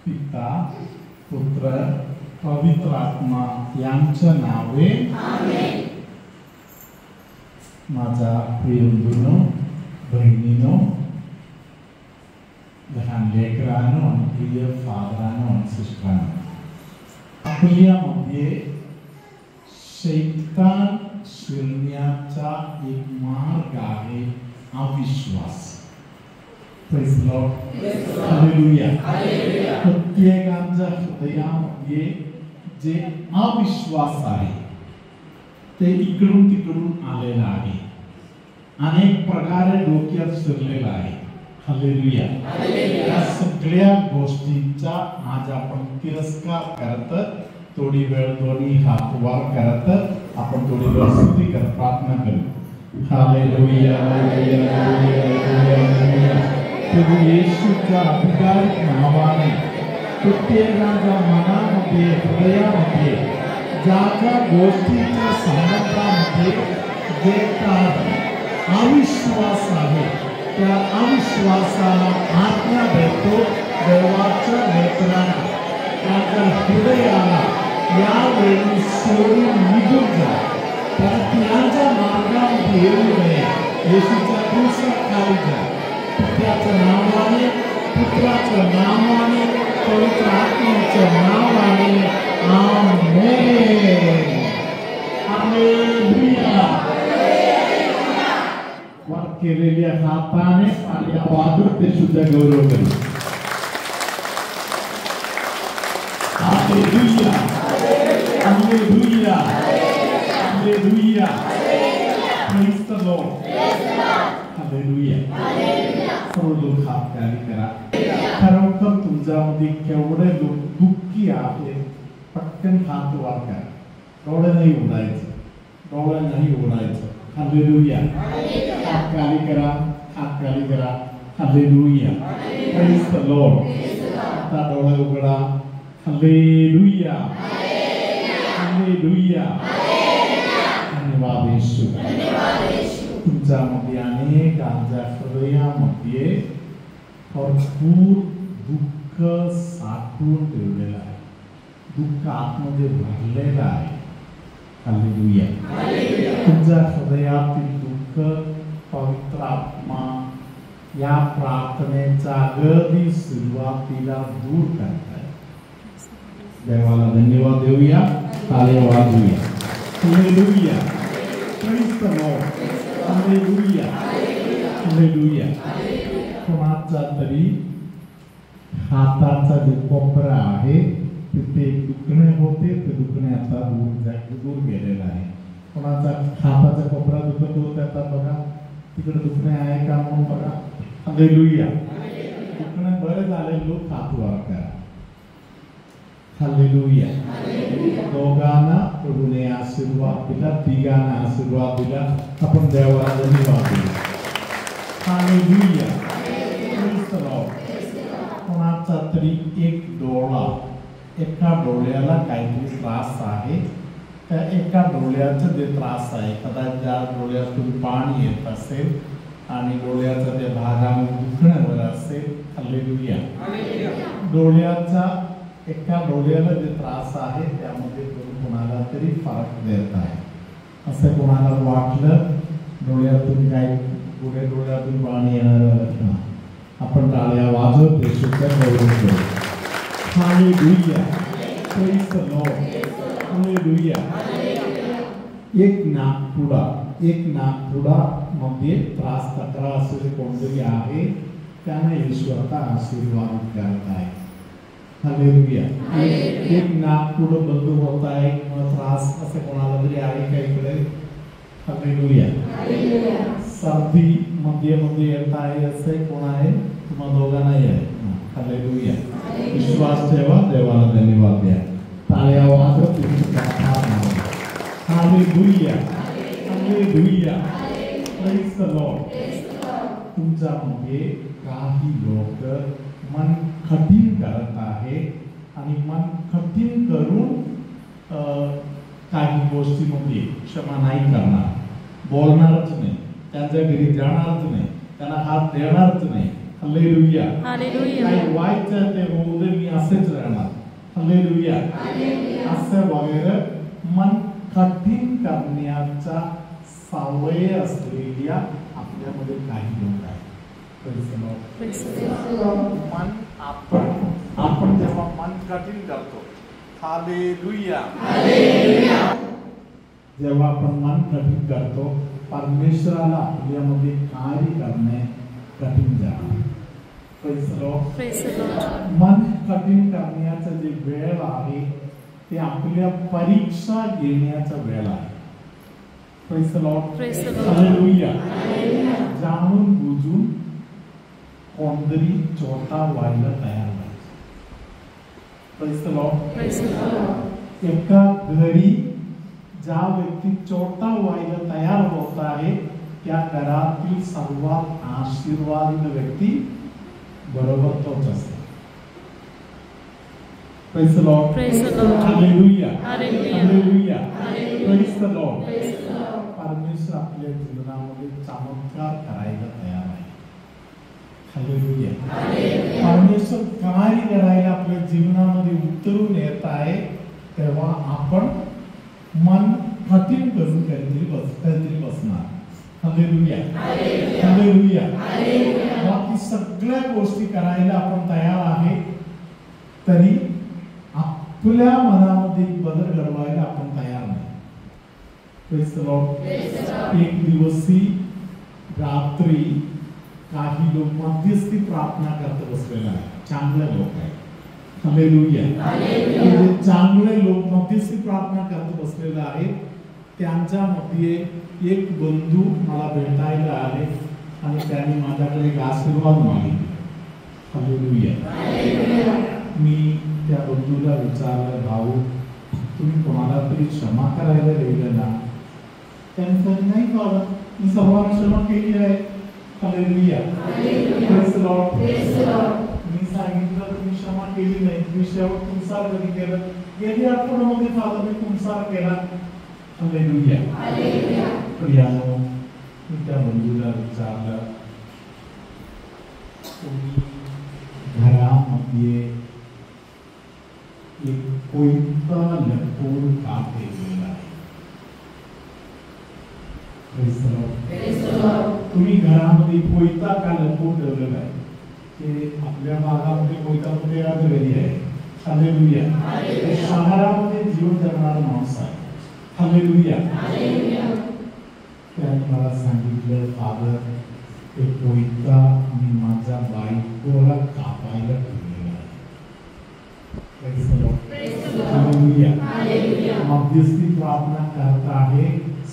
पिता पुत्र पवित्र आत्मा यांचं नावे आमेन. माझा प्रिय बंधूंनो बहिणींनो लहान लेकरांनो आणि प्रिय फादरांनो आणि सिस्टरांनो, आपल्यामध्ये शैतान शिरण्याचा एक मार्ग आहे अविश्वास. Praise Lord, hallelujah. प्रत्येकाच्या हृदयामध्ये जे अविश्वास आहे ते इकडून तिकडून आलेलं आहे, अनेक प्रकारे डोक्यात शिरलेलं आहे. हालेलुया. या सगळ्या गोष्टींचा आज आपण तिरस्कार करत थोडी वेळ दोन्ही हात वर करत आपण थोडी वेळ स्तुती करत प्रार्थना करू. Hallelujah, hallelujah, hallelujah. प्रभू येशूच्या अधिकारिक नावाने प्रत्येकाच्या मनामध्ये हृदयामध्ये ज्या ज्या गोष्टीच्या संबंधामध्ये जे काही अविश्वास आहे त्या अविश्वासाला आज्ञा देतो. देवाच्या लेकरांना त्याच्या हृदयाला यावेळी सोडून निघून जा, तर त्यांच्या मार्गामध्ये येऊ नये. येशूच्या क्रूसाखाली जा. पित्याच्या नावाने, पुत्राच्या नावाने, पवित्र आत्म्याच्या नावाने. आमेन. हालेलुया. वर केलेल्या हाताने आणि आवाजात ते सुद्धा गौरव करू. Hallelujah, hallelujah, hallelujah. Praise the lord. Hallelujah. सर्व लोक हात खाली करा. खरोखर तुमच्यामध्ये केवढे लोक दुःखी आहेत पटकन हात वर करा. डोळे नाही उघडायचं, डोळे नाही उघडायचं. हालेलुया. हात खाली करा, हात खाली करा. हालेलुया. Praise the Lord. आता डोळे उघडा. Hallelujah, hallelujah. धन्यवाद येशू. तुमच्यामध्ये अनेकांच्या हृदयामध्ये भरपूर दुःख साठवून ठेवलेलं आहे. दुःख आतमध्ये भरलेलं आहे. हालेलुया. तुमच्या हृदयातील दुःख पवित्र आत्मा या प्रार्थनेचा अगदी सुरुवातीला दूर करताय. देवाला धन्यवाद देऊया, टाळ्या वाजवूया. Hallelujah. Praise the lord. Hallelujah, hallelujah. कोणाचा तरी हाताचा जो कोपरा आहे तिथे दुखणे होते, ते दुखणे आता दूर गेलेलं आहे. कोणाचा हाताचा कोपरा दुखत होता आता बघा तिकडे दुखणे आहे का म्हणून बघा. हालेलुया. दुखणे बरे झाले लोक हात वर करा. हालेलुया. दोघांना प्रभूने आशीर्वाद दिला, तिघांना आशीर्वाद दिला. आपण देवाला धन्यवाद देऊ. हालेलुया. Praise the Lord. कोणाचा तरी एक डोळा, एका डोळ्याला काहीतरी त्रास आहे, त्या एका डोळ्याचं जे त्रास आहे, कदाचित ज्या डोळ्यातून पाणी येत असेल आणि डोळ्याचा त्या भागामध्ये दुखण्यावर असेल. हालेलुया. डोळ्याचा एका डोळ्याला जे त्रास आहे त्यामध्ये कोणाला तरी फरक देत आहे. असं कोणाला वाटलं डोळ्यातून काही पुढे डोळ्यातून पाणी येणार, आपण टाळ्या वाजवत येशूचा गौरव करू. Hallelujah. Praise the lord. Hallelujah. एक नागपुडा मध्ये त्रास तक्रार असलेले कोणतरी आहे, त्याने येशू आता आशीर्वाद करत आहे. हालेलुया. एक नागपुड बंद होत आहे किंवा त्रास असं कोणाला तरी आहे का इकडे. हालेलुया. सर्दी मध्ये येत आहे असे कोण आहे, तुम्हा दोघांनाही आहे. हालेलुया. विश्वास ठेवा. देवाला धन्यवाद द्या. टाळ्या वाजवत hallelujah, hallelujah. Praise the Lord. तुमच्यामध्ये काही लोक मन कठीण करत आहे आणि मन कठीण करून काही गोष्टीमध्ये क्षमा नाही करणार, बोलणारच नाही, त्यांच्या घरी जाणारच नाही, त्यांना हात देणारच नाही. हालेलुया. हालेलुया. काही व्हायचं ते होऊ दे, मी असेच राहणार. हालेलुया. असं वगैरे मन कठीण करण्याचा सवय असलेल्या आपल्यामध्ये काही लोक आहेत. मन आपण जेव्हा मन कठीण करतो, हालेलुया, जेव्हा आपण मन कठीण करतो, परमेश्वराला आपल्यामध्ये कार्य करणे कठीण जाणार. मन कठीण करण्याचं जे वेळ आहे ते आपल्या परीक्षा घेण्याचा वेळ आहे. Praise the lord. हालेलुया. जाणून बुजून कोणतरी छोटा व्हायला तयार व्हायचं. Praise the Lord. एका घरी ज्या व्यक्ती छोटा व्हायला तयार होत आहे त्या घरातील सर्वात आशीर्वादित व्यक्ती बरोबर तोच असतो. Praise the Lord. Praise the Lord. Hallelujah. Hallelujah. Hallelujah. Hallelujah. Praise the Lord. Praise the Lord. परमेश्वर आपल्या जीवनामध्ये चमत्कार करायला तयार आहे. हालेलुया. परमेश्वर कार्य करायला आपल्या जीवनामध्ये उतरून येत आहे तेव्हा आपण मन कठीण करून काहीतरी बसणार. हालेलुया. हालेलुया. बाकी सगळ्या गोष्टी करायला आपण तयार आहे तरी आपल्या मनामध्ये बदल घडवायला आपण तयार नाही. Praise the Lord. एक दिवसी रात्री काही लोक मध्यस्थी प्रार्थना करत बसलेले आहेत. चांगले लोक आहेत. हालेलुया. चांगले लोक मध्यस्थी प्रार्थना करत बसलेले आहेत. त्यांच्यामध्ये एक बंधू मला भेटायला आले आणि त्यांनी माझ्याकडे एक आशीर्वाद मागितले. हालेलुया. मी त्या बंधूला विचारलं, भाऊ तुम्ही कोणाला तरी क्षमा करायला गेलं ना? त्यांनी सांगितलं, नाही बाबा, मी सर्वांना क्षमा केली आहे. हालेलुया. Praise the lord. मी सांगितलं तुम्ही क्षमा केली नाही, तुम्ही शेवट तुमसार कधी केलं? गेली आठवड्यामध्ये फादर मी तुमसार केला. हालेलुया. प्रियानो, मी त्या बंधूला विचारलं, तुम्ही घरामध्ये एक कोयता लपवून का ठेवलेला आहे? तुम्ही घरामध्ये कोयता का लपवून ठेवलेला आहे? ते आपल्या भागामध्ये कोयता कुठे घरी आहे? हालेलुया. शहरामध्ये जीवन जगणारा माणूस आहे. हालेलुया. त्यांनी मला सांगितलं, फादर ते कोयता मी माझ्या बायकोला कापायला ठेवलेला आहे. हालेलुया. मध्यस्थी प्रार्थना करत आहे,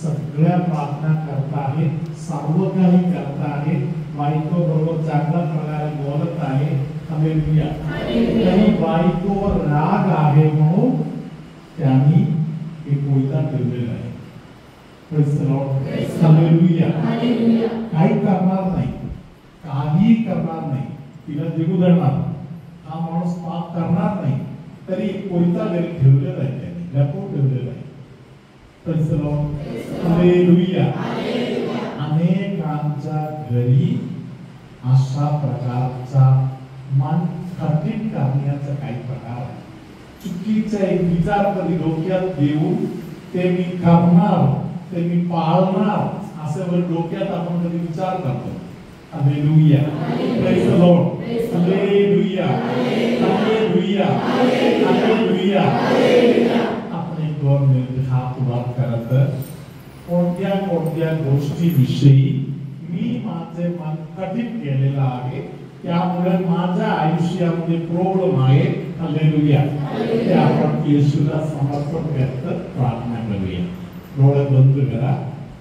सगळ्या प्रार्थना करत आहे, सर्व काही करत आहे, बायको बरोबर चांगल्या प्रकारे बोलत आहे. हालेलुया. तरी बायकोवर राग आहे म्हणून त्यांनी एक कोयता ठेवलेला आहे. Praise the lord. हालेलुया. काही करणार नाही, काही करणार नाही, तिला जगू देणार, हा माणूस पाप करणार नाही, तरी कोयता घरी ठेवलेला आहे, त्यांनी लपवून ठेवलेला आहे. Praise the lord. हालेलुया. अनेकांच्या घरी अशा प्रकारचा मन कठीण करण्याचा काही प्रकार आहे. चुकीचा एक विचार कधी डोक्यात देऊन ते मी करणार, ते मी पाळणार असं डोक्यात आपण कधी विचार करतो. Hallelujah. Praise the lord. Hallelujah. Hallelujah. Hallelujah. आपण एक 2 मिनिट हात वर करत कोणत्या गोष्टीविषयी मी माझे मन कठीण केलेलं आहे, त्यामुळे माझ्या आयुष्यामध्ये प्रॉब्लेम आहे. हालेलुया. ते आपण येशूला समर्पण करत प्रार्थना करूया. डोळे बंद करा.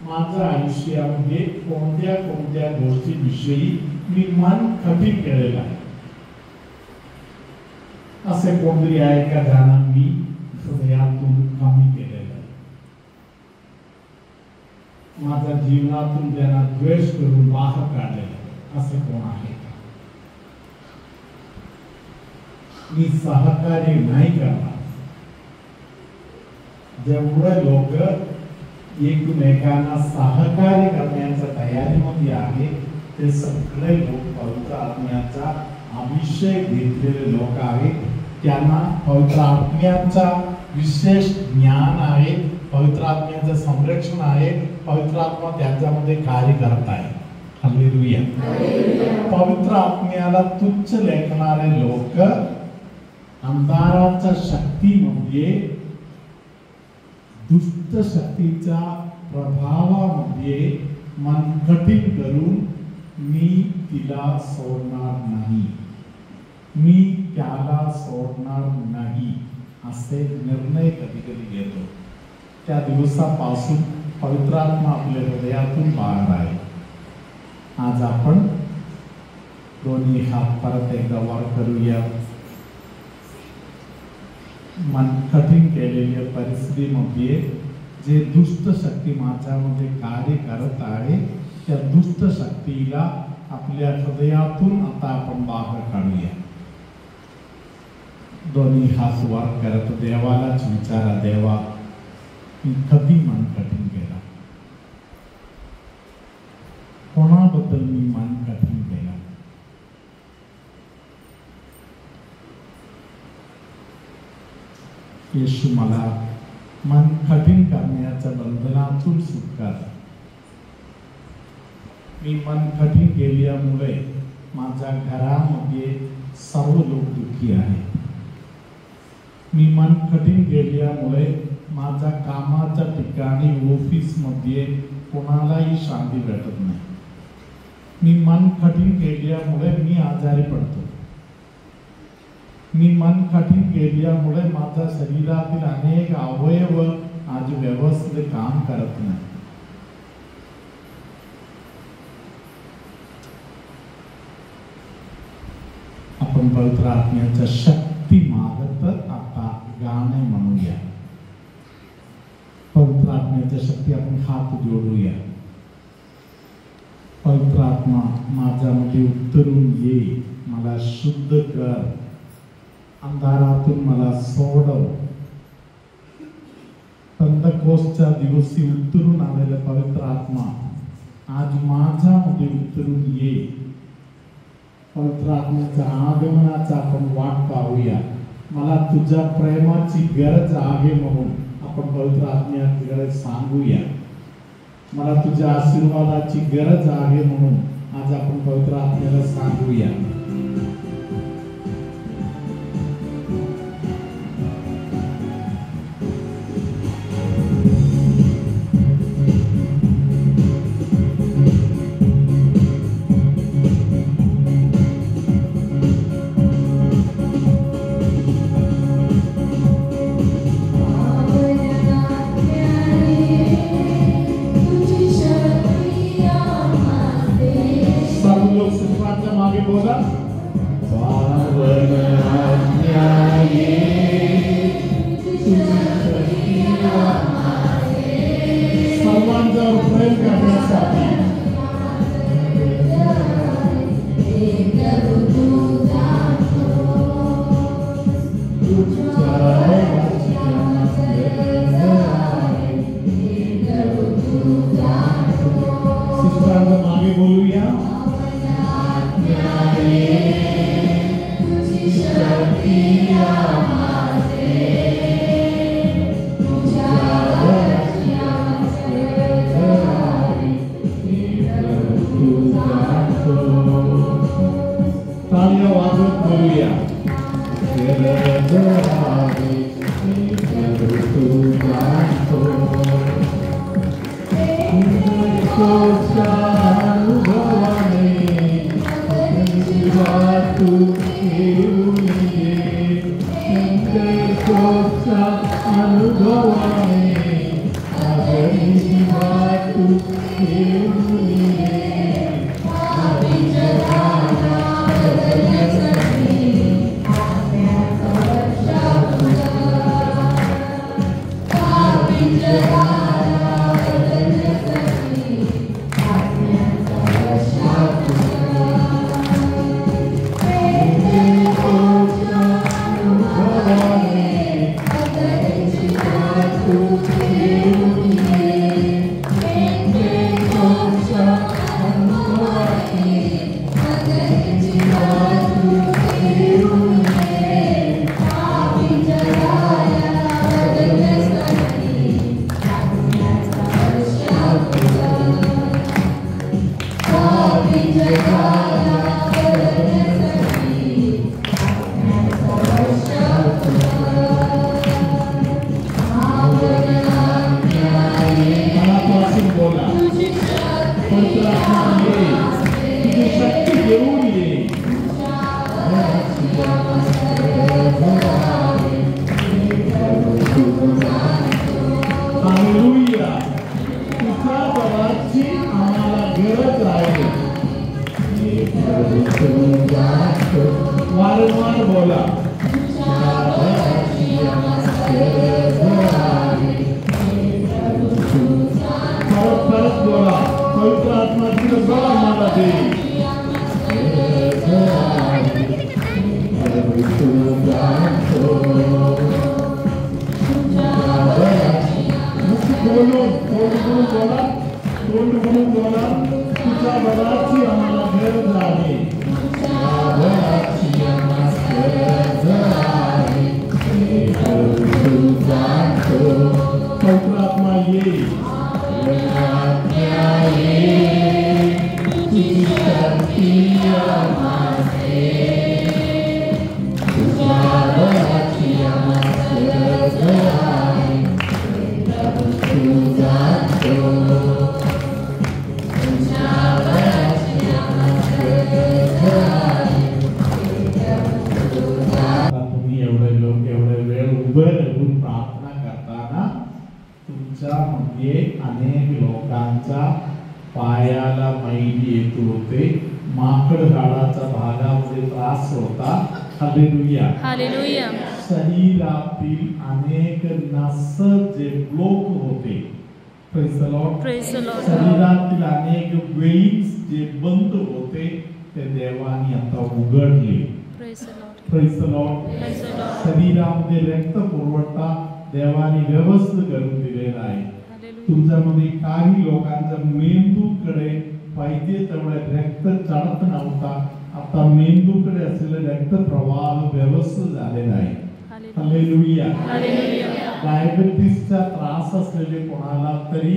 माझ्या आयुष्यामध्ये कोणत्या गोष्टीविषयी मी मन कठीण केलेलं आहे? असे कोणतरी आहे का ज्यांना मी हृदयातून कमी केलेलं आहे? माझ्या जीवनातून त्यांना द्वेष करून बाहेर काढलेलं आहे, असं कोण आहे का? मी सहकार्य नाही करणार. जेवढे लोक एकमेकांना सहकार्य करण्याच्या तयारीमध्ये आहे ते सगळे लोक पवित्र आत्म्याचा अभिषेक घेतलेले लोक आहेत. त्यांना पवित्र आत्म्याचा विशेष ज्ञान आहे, पवित्र आत्म्याचं संरक्षण आहे, पवित्र आत्मा त्यांच्यामध्ये कार्य करत आहे. हालेलुया. पवित्र आत्म्याला तुच्छ लेखणारे लोक अंधाराच्या शक्तीमध्ये, दुष्ट शक्तीच्या प्रभावामध्ये मन कठीण करून मी तिला सोडणार नाही, मी त्याला सोडणार नाही असे निर्णय कधी कधी घेतो. त्या दिवसापासून पवित्र आत्मा आपल्या हृदयातून बाहेर आहे. आज आपण दोन्ही हात परत एकदा वर करूया. मन कठीण केलेल्या परिस्थितीमध्ये जे दुष्ट शक्ती माझ्यामध्ये कार्य करत आहे, त्या दुष्ट शक्तीला आपल्या हृदयातून आता आपण बाहेर काढूया. दोन्ही हात वर करत देवालाच विचारा, देवा मी कधी मन कठीण केला, कोणाबद्दल मी मन कठीण केला. येशू मला मन कठीण करण्याच्या बंधनातून सुटका. मी मन कठीण केल्यामुळे माझ्या घरामध्ये सर्व लोक दुःखी आहेत. मी मन कठीण केल्यामुळे माझ्या कामाच्या ठिकाणी ऑफिसमध्ये कोणालाही शांती भेटत नाही. मी मन कठीण केल्यामुळे मी आजारी पडतो. मी मन कठीण केल्यामुळे माझ्या शरीरातील अनेक अवयव आज व्यवस्थित काम करत नाही. आपण पवित्र आत्म्याच्या शक्ती मागत आता गाणे म्हणूया. पवित्र आत्म्याच्या शक्ती आपण हात जोडूया. पवित्र आत्मा माझ्यामध्ये उतरून ये, मला शुद्ध कर, अंधारातून मला सोडव. पेंतकोस्टच्या दिवशी उतरून आलेला पवित्र आत्मा आज माझ्यामध्ये उतरून ये. पवित्र आत्म्याच्या आगमनाचा आपण वाट पाहूया. मला तुझ्या प्रेमाची गरज आहे म्हणून आपण पवित्र आत्म्याकडे सांगूया. मला तुझ्या आशीर्वादाची गरज आहे म्हणून आज आपण पवित्र आत्म्याला सांगूया. Amen. बोला परत बोला पवित्र आत्मा तुझं बळ मला दे बोलून बोला तुझ्या बळाची आम्हाला गरज आहे पवित्र आत्मा ये तुझी शक्ती तुम्ही एवढे वेळ उभे राहून प्रार्थना करताना तुमच्या मध्ये अनेक लोकांच्या पायाला मैल येत होते माकड झाडाच्या भागामध्ये त्रास होता हालेलुया हालेलुया शरीरातील अनेक नस जे ब्लॉक होते प्रेज द लॉर्ड शरीरातील अनेक वेन्स जे बंद होते ते देवाने आता उघडले प्रेज द लॉर्ड शरीरामध्ये रक्त पुरवठा देवाने व्यवस्थित करून दिलेला आहे तुमच्यामध्ये काही लोकांच्या मेंदूकडे पाहिजे तेवढे रक्त चढत नव्हता आता मेंदूकडे असलेले रक्त प्रवाह व्यवस्थित झालेला आहे हालेलुया डायबिटीसचा त्रास असलेले कोणाला तरी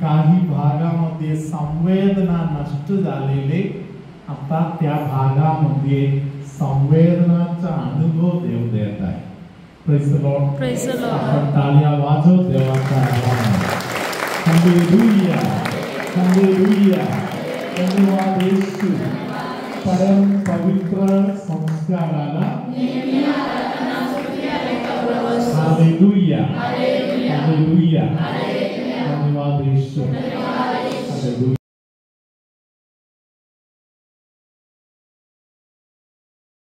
काही भागामध्ये संवेदना नष्ट झालेले आता त्या भागामध्ये संवेदनाचा अनुभव देव देत आहे प्रेज द लॉर्ड आपण टाळ्या वाजव देवाचा आभार हालेलुया हालेलुया धन्यवाद येशू परम पवित्र संस्काराला हालेलुया हालेलुया धन्यवाद येशू